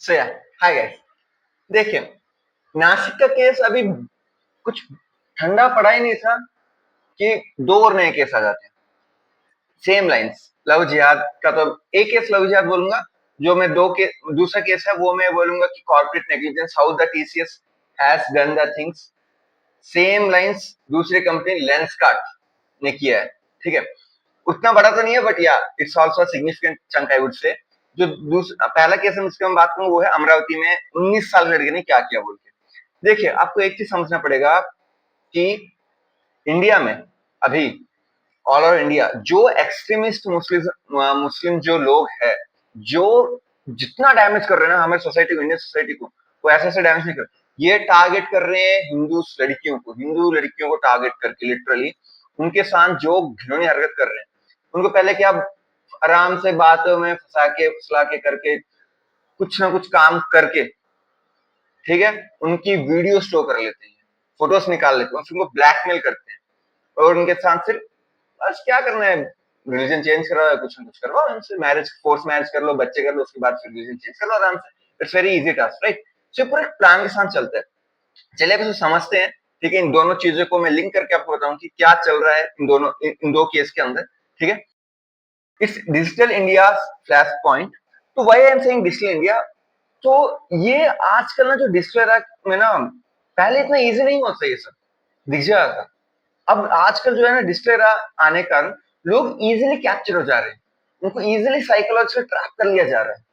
सो या hi guys, देखिए नासिक का केस अभी कुछ ठंडा पड़ा ही नहीं था कि दो और नए केस आ जाते हैं। सेम लाइंस लव जिहाद का तो एक केस लव जिहाद बोलूंगा। जो मैं दो के दूसरा केस है वो मैं बोलूंगा कि corporate negligence, how the TCS has done the things. Same lines दूसरी कंपनी लेंसकार्ट ने किया है। ठीक है, उतना बड़ा तो नहीं है बट या it's also significant chunk I would से। जो पहला केस है जिसकी मैं बात करूं वो है अमरावती में 19 साल लड़के ने क्या किया बोल के। देखिए आपको एक चीज समझना पड़ेगा कि इंडिया में अभी ऑल ओवर इंडिया जो एक्सट्रीमिस्ट मुस्लिम जो लोग हैं, जो जितना डैमेज कर रहे हैं ना हमारे सोसाइटी को, इंडियन सोसाइटी को, वो ऐसे ऐसे डैमेज नहीं कर रहे। ये टारगेट कर रहे हैं हिंदू लड़कियों को टारगेट करके लिटरली उनके साथ जो घिनौनी हरकत कर रहे हैं। उनको पहले क्या आराम से बातों में फंसा के फुसला के करके कुछ ना कुछ काम करके, ठीक है, उनकी वीडियो स्टोर कर लेते हैं, फोटोज निकाल लेते हैं, उनको ब्लैकमेल करते हैं और उनके साथ सिर्फ बस क्या करना है, रिलीजन चेंज करो या कुछ ना कुछ करवाओ उनसे, मैरिज फोर्स मैरिज कर लो, बच्चे कर लो, उसके बाद फिर रिलीजन चेंज कर लो आराम से। It's very easy task, right. So पूरे प्लान के साथ चलता है। चलिए अब इसे समझते हैं। ठीक है, इन दोनों चीजों को मैं लिंक करके आपको बताऊं कि क्या चल रहा है इन दो केस के अंदर। ठीक है, it's digital India flash point. तो why I am saying digital India, तो ये आजकल ना जो डिजिटल एरा में ना पहले इतना इजी नहीं होता ये सब दिख जाता था। अब आजकल जो है ना डिजिटल एरा आने के कारण लोग इजीली कैप्चर हो जा रहे हैं, उनको इजीली साइकोलॉजिकल ट्रैप कर लिया जा रहा है।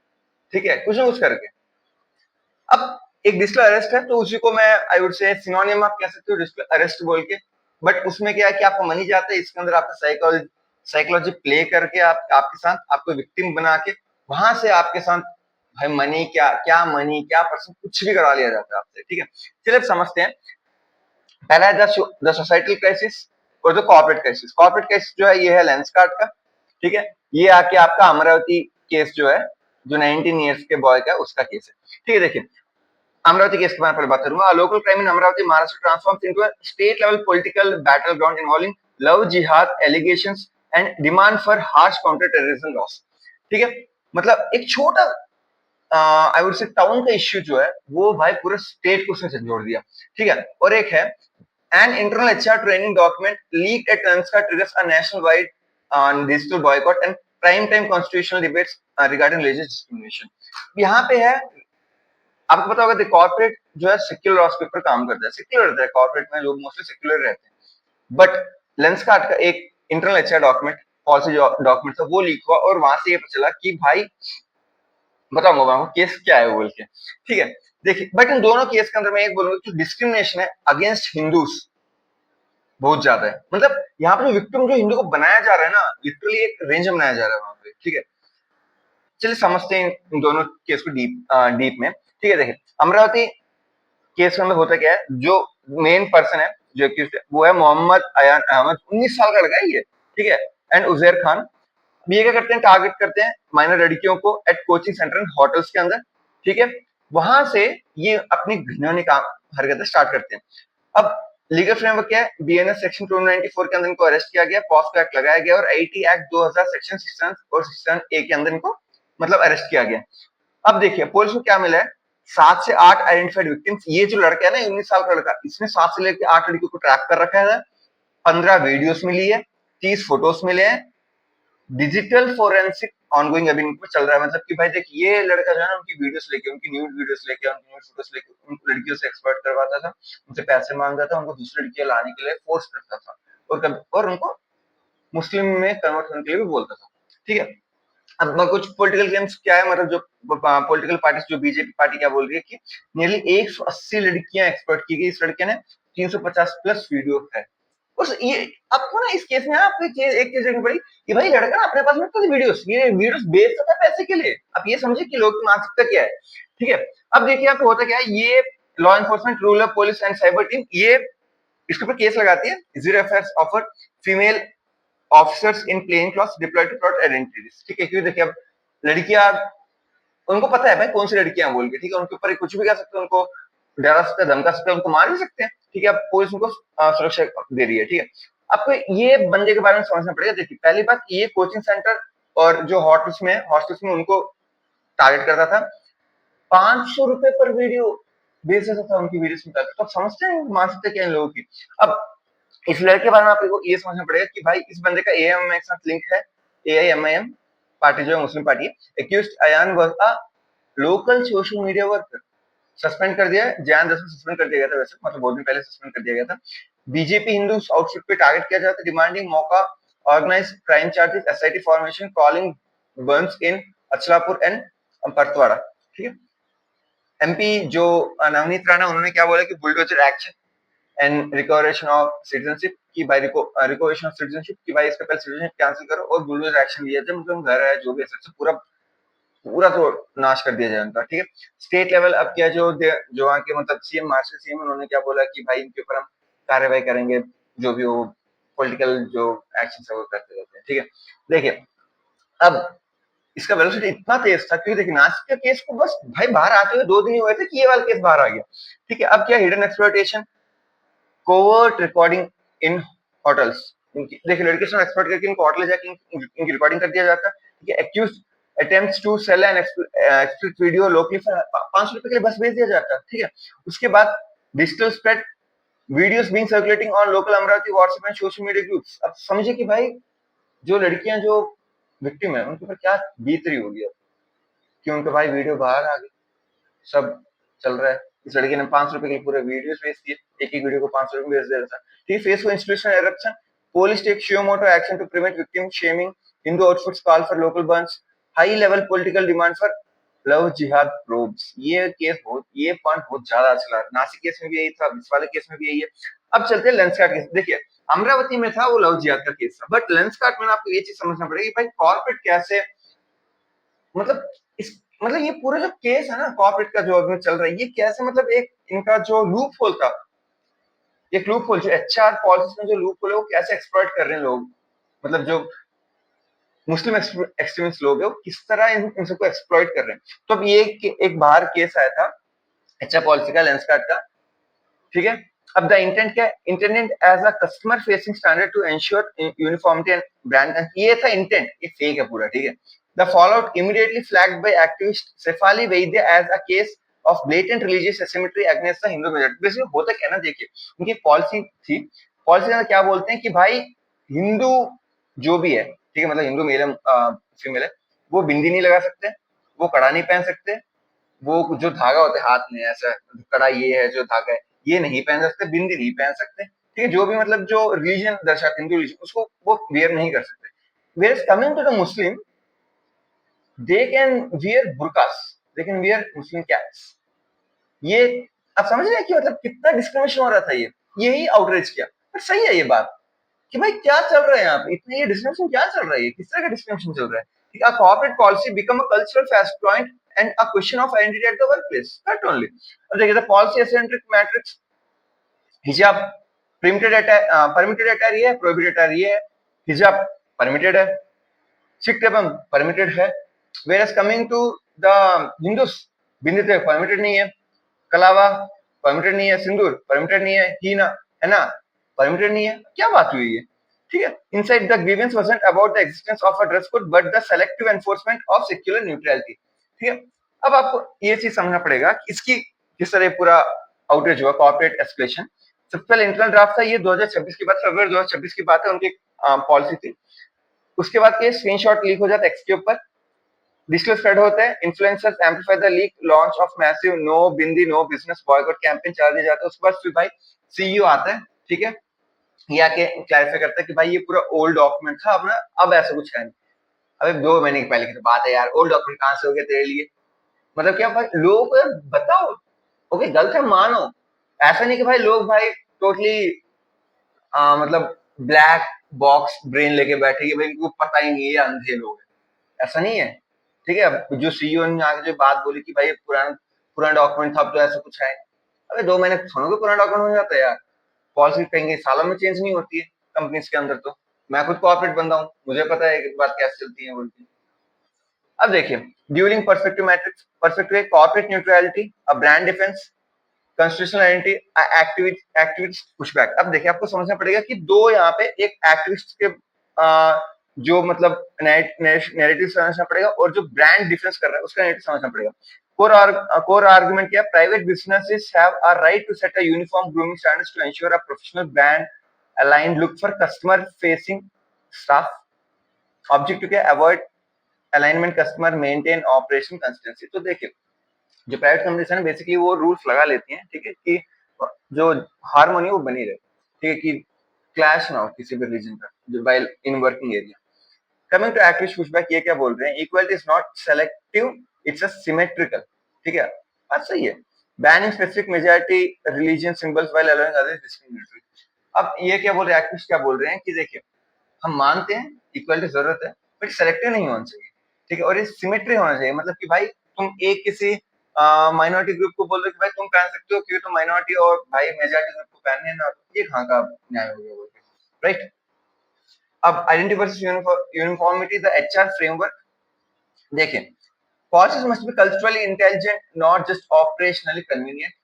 ठीक है, कुछ ना कुछ करके। अब एक डिजिटल अरेस्ट है तो उसी को मैं आई वुड से सिनोनियम आप कह सकते हो डिजिटल अरेस्ट बोल के। बट उसमें क्या है कि आपको मनी जाता है, इसके अंदर आपका साइकोलॉजी प्ले करके आपके साथ आपको विक्टिम बना के वहां से आपके साथ भाई मनी मनी क्या पर्सन कुछ भी करवा लिया जाता है आपसे। ठीक है, चलिए अब समझते हैं। पहला है द सोसाइटल क्राइसिस और the corporate crisis. Corporate crisis जो है ये है लेंसकार्ट का। ठीक है, ये आके आपका अमरावती केस जो है, जो 19 ईयर्स के बॉय का उसका केस है। ठीक है, देखिए अमरावती केस के बारे में पहले बात करूंगा। Local crime in Amravati Maharashtra transforms into a state level political battle ground involving love jihad allegations and demand for harsh counter terrorism laws. ठीक है, मतलब एक छोटा आई वुड से टाउन का इश्यू जो है वो भाई पूरे स्टेट को उसने जोड़ दिया। ठीक है, और एक है an internal HR training document leaked at Transka triggers a national-wide digital boycott and prime-time constitutional debates regarding religious discrimination. यहाँ पे है, आपको पता होगा कॉर्पोरेट जो है सेक्युलर लॉस के ऊपर काम करता है, सेक्युलर रहता है कॉर्पोरेट में, लोग मोस्टली सेक्युलर रहते हैं। बट लेंसकार्ट का एक internal HR document, policy document था, वो लीक हुआ और वहां से ये पता चला कि भाई बताऊंगा आपको केस क्या है बोल के। ठीक है, देखिए बट इन दोनों केस के अंदर मैं एक बोलूंगा कि डिस्क्रिमिनेशन है अगेंस्ट हिंदूज बहुत ज्यादा है। मतलब यहाँ पे जो विक्टिम जो हिंदू को बनाया जा रहा है ना, लिटरली एक रेंज में बनाया जा रहा है वहां पे। ठीक है, चलिए समझते हैं इन दोनों केस को डीप में। ठीक है, देखिए अमरावती केस के अंदर होता क्या है, जो मेन पर्सन है जो वो है मोहम्मद अयान अहमद, 19 साल का लड़का है ये। ठीक है, एंड उजैर खान। ये क्या करते हैं, टारगेट करते हैं माइनर लड़कियों को at coaching centre and hotels के अंदर। ठीक है, वहां से ये अपनी घिनौनी काम हरकतें स्टार्ट करते हैं। अब लीगल फ्रेमवर्क क्या है, बीएनएस सेक्शन 294 के अंदर इनको अरेस्ट किया गया, पॉस्को एक्ट लगाया गया और आईटी एक्ट 2000 सेक्शन 67 और 67A के अंदर इनको मतलब अरेस्ट किया गया। अब देखिए पुलिस को क्या मिला है, 7 से 8 आइडेंटिफाइड विक्टिम्स। ये जो लड़का है ना 19 साल का लड़का, इसने 7 से लेकर 8 लड़कियों को ट्रैप कर रखा है। 15 वीडियोस मिली है, 30 फोटोज मिले हैं, डिजिटल फोरेंसिक ऑनगोइंग अभी इनको चल रहा है। मतलब कि भाई देखिए ये लड़का जो है ना उनकी वीडियोस लेके, उनकी न्यूड वीडियोस लेके, उनकी न्यूड फोटोस लेके उनको लड़कियों से एक्सपर्ट करवाता था, उनसे पैसे मांगता था, उनको दूसरी लड़कियां लाने के लिए फोर्स करता था और उनको मुस्लिम में कन्वर्ट होने के लिए भी बोलता था। ठीक है, अब कुछ पॉलिटिकल गेम्स क्या है, मतलब जो पॉलिटिकल पार्टी जो बीजेपी पार्टी क्या बोल रही है कि नियरली 180 लड़कियां एक्सपर्ट की गई, इस लड़के ने 350 प्लस वीडियो है। और ये आपको ना इस केस में आपको एक चीज देखनी पड़ी कि भाई लड़का ना अपने पास में तो वीडियोस, ये वीडियोस बेचता था पैसे के लिए। आप ये समझिए कि लोग की मानसिकता क्या है। ठीक है, अब देखिए आपको होता क्या है, ये law enforcement rural police and cyber team ये इसके ऊपर केस लगाती है, zero FIR offer female officers in plain clothes deployed to protect identities. ठीक है, क्योंकि देखिए अब लड़कियां, उनको पता है भाई कौन सी लड़कियां बोल के, ठीक है, उनके ऊपर कुछ भी कर सकते हैं, उनको डरा सकते हैं, धमका सकते हैं, उनको मार भी सकते हैं। ठीक है, अब पुलिस उनको सुरक्षा दे रही है। ठीक है, आपको ये बंदे के बारे में समझना पड़ेगा। देखिए पहली बात, ये कोचिंग सेंटर और जो हॉस्टल्स में उनको टारगेट करता था। 500 रुपए पर वीडियो बेच देता था उनकी वीडियोस में। तो आप समझते हैं मानसिकता क्या है इन लोगों की। अब इस लड़के के बारे में आपको ये समझना पड़ेगा कि भाई इस बंदे का एएमएम के साथ लिंक है। एआईएमआईएम पार्टी जो है मुस्लिम पार्टी है। Accused Ayaan was a local social media worker, suspend कर दिया है। जैन 10 में सस्पेंड कर दिया गया था, वैसे मतलब बहुत दिन पहले सस्पेंड कर दिया गया था। बीजेपी हिंदू आउटफिट पे टारगेट किया जाता है, demanding MCOCA, organise crime charges, SIT formation, calling burns in Achalpur and Paratwada. ठीक है। एमपी जो नवनीत राणा, उन्होंने क्या बोला कि bulldozer action and revocation of citizenship की भाई रिकवरेशन ऑफ सिटीजनशिप की भाई इसका पहले सिटीजनशिप कैंसिल करो और बुलडोजर एक्शन लिया जाए, मतलब घर है जो भी है पूरा पूरा तो नाश कर दिया जाए उनका। ठीक है। स्टेट लेवल अब क्या जो वहाँ के मतलब सीएम, महाराष्ट्र सीएम, उन्होंने क्या बोला कि भाई इनके ऊपर हम कार्रवाई करेंगे, जो भी वो पॉलिटिकल जो एक्शन है वो करते रहते हैं। ठीक है। देखिए अब इसका वेलोसिटी इतना तेज था क्योंकि देखिए नासिक के केस को बस भाई बाहर आते हुए 2 दिन ही हुए थे कि ये वाला केस बाहर आ गया। ठीक है। अब क्या hidden exploitation, covert recording in hotels. देखिए लड़के से एक्सपर्ट करके इनको होटल जाके इनकी रिकॉर्डिंग कर दिया जाता है। ठीक है। Accuse attempts to sell an explicit video locally for 500 रुपए के लिए बस भेज दिया जाता है। ठीक है। उसके बाद digital spread videos being circulating on local Amravati WhatsApp and social media groups. अब समझिए कि भाई जो लड़कियां जो विक्टिम है उनके ऊपर क्या बीत रही होगी अब, कि उनका भाई वीडियो बाहर आ गई, सब चल रहा है। इस लड़के ने 500 रुपए के लिए पूरे वीडियोस भेज दिए, एक एक वीडियो को 500 रुपए भेज देता था। ठीक, Facebook institutional eruption, police take suo motu action to prevent victim shaming, Hindu outfits call for local bans, high level political demand for love jihad probes. ये केस बहुत, ये पॉइंट बहुत ज्यादा चला है। नासिक केस में भी यही था, इस वाले केस में भी यही है। अब चलते हैं लेंसकार्ट केस। देखिए अमरावती में था वो लव जिहाद का केस था, बट लेंसकार्ट में आपको ये चीज समझना पड़ेगी भाई कॉर्पोरेट कैसे, मतलब इस मतलब ये पूरा जो केस है ना कॉर्पोरेट का जो अभी चल रहा है, ये कैसे मतलब एक इनका जो लूप होल था, एक लूप होल जो एचआर पॉलिसीज में जो लूप होल है वो कैसे एक्सप्लॉइट कर रहे हैं लोग, मतलब जो मुस्लिम एक्सट्रीमिस्ट लोग है वो किस तरह इन सबको एक्सप्लॉइट कर रहे हैं। तो अब ये एक बाहर केस आया था एचआर पॉलिसी का, लेंसकार्ट का। ठीक है। अब द इंटेंट क्या है, intended as a customer facing standard to ensure uniformity and brand, ये था इंटेंट, ये फेक है पूरा। ठीक है। The fallout immediately flagged by activist Shefali Vaidya as a case of blatant religious asymmetry against the Hindu majority. Basically होता क्या है ना, देखिए उनकी पॉलिसी थी, पॉलिसी में क्या बोलते हैं कि भाई हिंदू जो भी है, ठीक है, मतलब हिंदू मेल फीमेल है, वो बिंदी नहीं लगा सकते, वो कड़ा नहीं पहन सकते, वो जो धागा होता है हाथ में ऐसा कड़ा ये है जो धागा है ये नहीं पहन सकते, बिंदी नहीं पहन सकते। ठीक है। जो भी मतलब जो रिलीजन दर्शाते हिंदू रिलीजन उसको वो वेयर नहीं कर सकते। Where coming to the Muslim, they can wear burqas, they can wear Muslim caps. ये आप समझ रहे हैं कि मतलब कितना डिस्क्रिमिनेशन हो रहा था, ये यही आउटरीच किया। पर सही है ये बात कि भाई क्या चल रहा है यहाँ पे, इतने ये डिस्क्रिमिनेशन क्या चल रहा है, किस तरह का डिस्क्रिमिनेशन चल रहा है। ठीक है। Corporate policy become a cultural fact point and a question of identity at the workplace. That only. अब देखिए the policy eccentric matrix, हिजाब permitted attire ये है, prohibited attire ये है, हिजाब permitted है, सिख एवं permitted है, whereas coming to the Hindus, बिंदी तो permitted नहीं है, कलावा permitted नहीं है, सिंदूर permitted नहीं है, हीना है ना permitted नहीं है। क्या बात हुई है। ठीक है। Inside the grievance wasn't about the existence of a dress code but the selective enforcement of secular neutrality. ठीक है। अब आपको ये चीज समझना पड़ेगा कि इसकी किस तरह पूरा आउटरीच हुआ, कॉर्पोरेट एस्केलेशन। सबसे पहले इंटरनल ड्राफ्ट था, ये 2026 की बात, फरवरी 2026 की बात है, उनकी पॉलिसी थी। उसके बाद के स्क्रीनशॉट लीक हो जाता है एक्स के ऊपर, डिजिटल स्प्रेड होते हैं, influencers amplify the leak, launch of massive no bindi no business boycott campaign चला दिया जाता है। उसके बाद फिर भाई सीईओ आता है। ठीक है। ये आके क्लैरिफाई करता है कि भाई ये पूरा ओल्ड डॉक्यूमेंट था, अब ना अब ऐसा कुछ है नहीं। अबे 2 महीने की पहले की तो बात है यार, ओल्ड डॉक्यूमेंट कहां से हो गया तेरे लिए, मतलब क्या भाई लोगों को बताओ। ओके गलत है मानो, ऐसा नहीं कि भाई लोग भाई टोटली मतलब ब्लैक बॉक्स ब्रेन लेके बैठे कि भाई इनको पता ही नहीं है, ये अंधे लोग हैं, ऐसा नहीं है। ठीक है। अब जो सीईओ ने आगे जो बात बोली कि भाई पुराना पुराना डॉक्यूमेंट था, अब तो ऐसा कुछ है। अबे 2 महीने सुनोगे पुराना डॉक्यूमेंट हो जाता है यार, पॉलिसी कहेंगे सालों में चेंज नहीं होती है कंपनीज के अंदर। तो मैं खुद कॉर्पोरेट बंदा हूँ, मुझे पता है कि बात कैसे चलती है बोलती। अब देखिए duelling perspective matrix, perspective corporate neutrality, a brand defence, constitutional identity, activist pushback. अब देखिए आपको समझना पड़ेगा कि दो यहाँ पे एक एक्टिविस्ट के जो मतलब नैरेटिव समझना पड़ेगा और जो ब्रांड डिफेंस कर रहा है उसका नैरेटिव समझना पड़ेगा। core argument क्या, private businesses have a right to set a uniform grooming standards to ensure a professional brand aligned look for customer facing staff. Objective क्या, avoid alignment customer maintain operation consistency. तो देखिए जो private companies है ना basically वो rules लगा लेती हैं, ठीक है, कि जो हार्मोनी वो बनी रहे, ठीक है, कि क्लैश ना हो किसी भी रीजन का जो while in working area. Coming to active pushback, ये क्या बोल रहे हैं, equality is not selective, it's a symmetrical. ठीक है, बात सही है. Banning specific majority religion symbols while allowing others discriminatory. अब ये क्या बोल रहे हैं, एक्टिविस्ट क्या बोल रहे हैं कि देखिए हम मानते हैं इक्वलिटी जरूरत है बट सेलेक्टिव नहीं होना चाहिए, ठीक है, और ये सिमेट्री होना चाहिए. मतलब कि भाई तुम एक किसी माइनॉरिटी ग्रुप को बोल रहे हो कि भाई तुम पहन सकते हो क्योंकि तुम माइनॉरिटी और भाई मेजॉरिटी ग्रुप को पहनने ना, ये कहाँ का न्याय हो गया बोल के, राइट. अब identity versus uniformity, the HR framework. देखिए policies must be culturally intelligent, not just operationally convenient.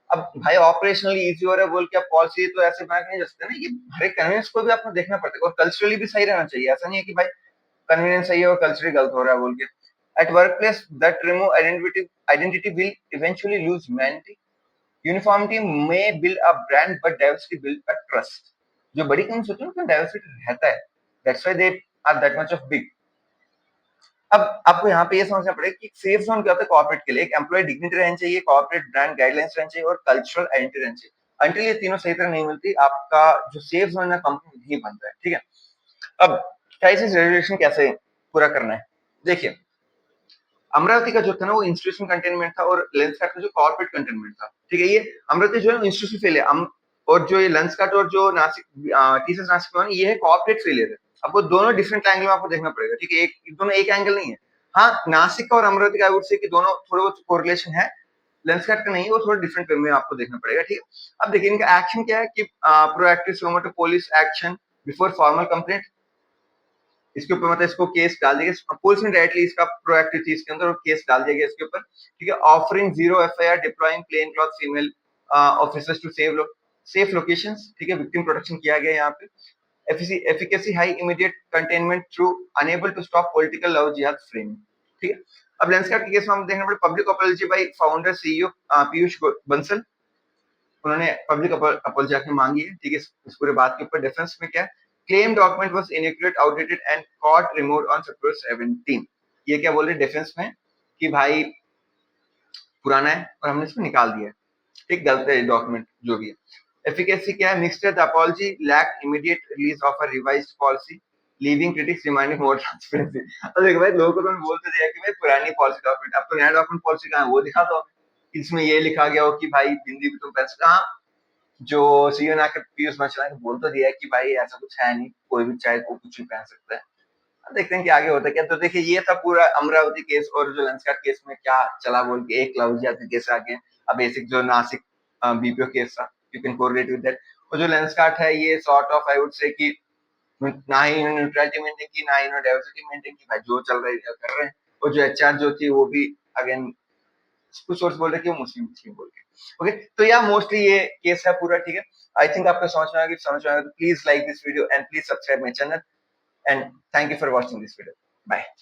अब भाई ऑपरेशनली इजी हो रहा है बोल के आप पॉलिसी तो ऐसे बना के नहीं जा सकते ना, ये हर एक कन्वीनियंस को भी आपको देखना पड़ता है और कल्चरली भी सही रहना चाहिए. ऐसा नहीं है कि भाई कन्वीनियंस सही है और कल्चरली गलत हो रहा है बोल के. At work place that remove identity will eventually lose humanity. Uniformity may build a brand but diversity build a trust. जो बड़ी कंपनी होती है उसमें डाइवर्सिटी रहता है, that's why they are that much of big. अब आपको यहाँ पे ये समझना पड़ेगा कि सेफ जोन क्या होता है कॉर्पोरेट के लिए. एक एम्प्लॉय डिग्निटी रहनी चाहिए, कॉर्पोरेट ब्रांड गाइडलाइंस रहनी चाहिए और कल्चरल आइडेंटिटी रहनी चाहिए. अंटिल ये तीनों सही तरह नहीं मिलती आपका जो सेफ जोन है कंपनी नहीं बनता है, ठीक है. अब क्राइसिस रेजोल्यूशन कैसे पूरा करना है, देखिए अमरावती का जो था ना वो इंस्टीट्यूशन कंटेनमेंट था और लेंसकार्ट का जो कॉर्पोरेट कंटेनमेंट था, ठीक है. ये अमरावती जो है इंस्टीट्यूशन फेलियर, और जो ये लेंसकार्ट और जो नासिक टीसीएस नासिक में ये है कॉर्पोरेट फेलियर है. आपको दोनों डिफरेंट एंगल में आपको देखना पड़ेगा, ठीक है, एक दोनों एक एंगल नहीं है. हाँ नासिक का और अमरावती का आई वुड से कि दोनों थोड़े बहुत कोरिलेशन है, लेंसकार्ट का नहीं, वो थोड़ा डिफरेंट वे में आपको देखना पड़ेगा, ठीक है. अब देखिए इनका एक्शन क्या है कि proactive suo motu police action before formal complaint. इसके ऊपर मतलब इसको केस डाल दिया पुलिस ने डायरेक्टली, इसका प्रोएक्टिव थी इसके अंदर और केस डाल दिया गया इसके ऊपर, ठीक है. Offering zero FIR deploying plain cloth female officers to safe locations, ठीक है. विक्टिम प्रोटेक्शन किया गया यहाँ पे. Efficacy high immediate containment through enable to stop political love jihad framing, ठीक है. अब लेंसकार्ट के केस में हम देखना पड़े public apology by founder CEO Piyush Bansal. उन्होंने पब्लिक अपॉलजी आके मांगी है, ठीक है, इस पूरे बात के ऊपर. डिफेंस में क्या, claim document was inaccurate outdated and caught removed on September 17. ये क्या बोल रहे डिफेंस में कि भाई पुराना है और हमने इसको निकाल दिया है, ठीक, गलत है डॉक्यूमेंट जो भी है. एफिकेसी क्या है, mixed apology lack immediate release of a revised policy leaving critics demanding more transparency. अब देखो भाई लोगों को तो बोलते दिया कि भाई पुरानी पॉलिसी डॉक्यूमेंट, अब तो नया डॉक्यूमेंट पॉलिसी कहाँ है वो दिखा दो. इसमें ये लिखा गया हो कि भाई हिंदी भी तुम पैसे कहाँ, जो सीईओ ने आकर पीयूष बंसल ने बोल तो दिया है कि भाई ऐसा कुछ है नहीं, कोई भी चाहे को कुछ भी पहन सकता है. देखते हैं कि आगे होता है क्या. तो देखिए ये था पूरा अमरावती केस और जो लेंसकार्ट केस में क्या चला बोल के. एक लव जिहाद केस आ गया, अब बेसिक जो नासिक बीपीओ केस था, you can correlate with that. और जो लेंसकार्ट है ये सॉर्ट ऑफ आई वुड से कि ना ही इन्होंने न्यूट्रलिटी मेंटेन की ना ही इन्होंने डाइवर्सिटी मेंटेन की, भाई जो चल रहा है कर रहे हैं. और जो एचआर जो थी वो भी अगेन कुछ सोर्स बोल रहे कि वो मुस्लिम थी बोल के. ओके तो या मोस्टली ये केस है पूरा, ठीक है. आई थिंक आपको समझ में आएगा तो please like this video and please subscribe my channel and thank you for watching this video. Bye.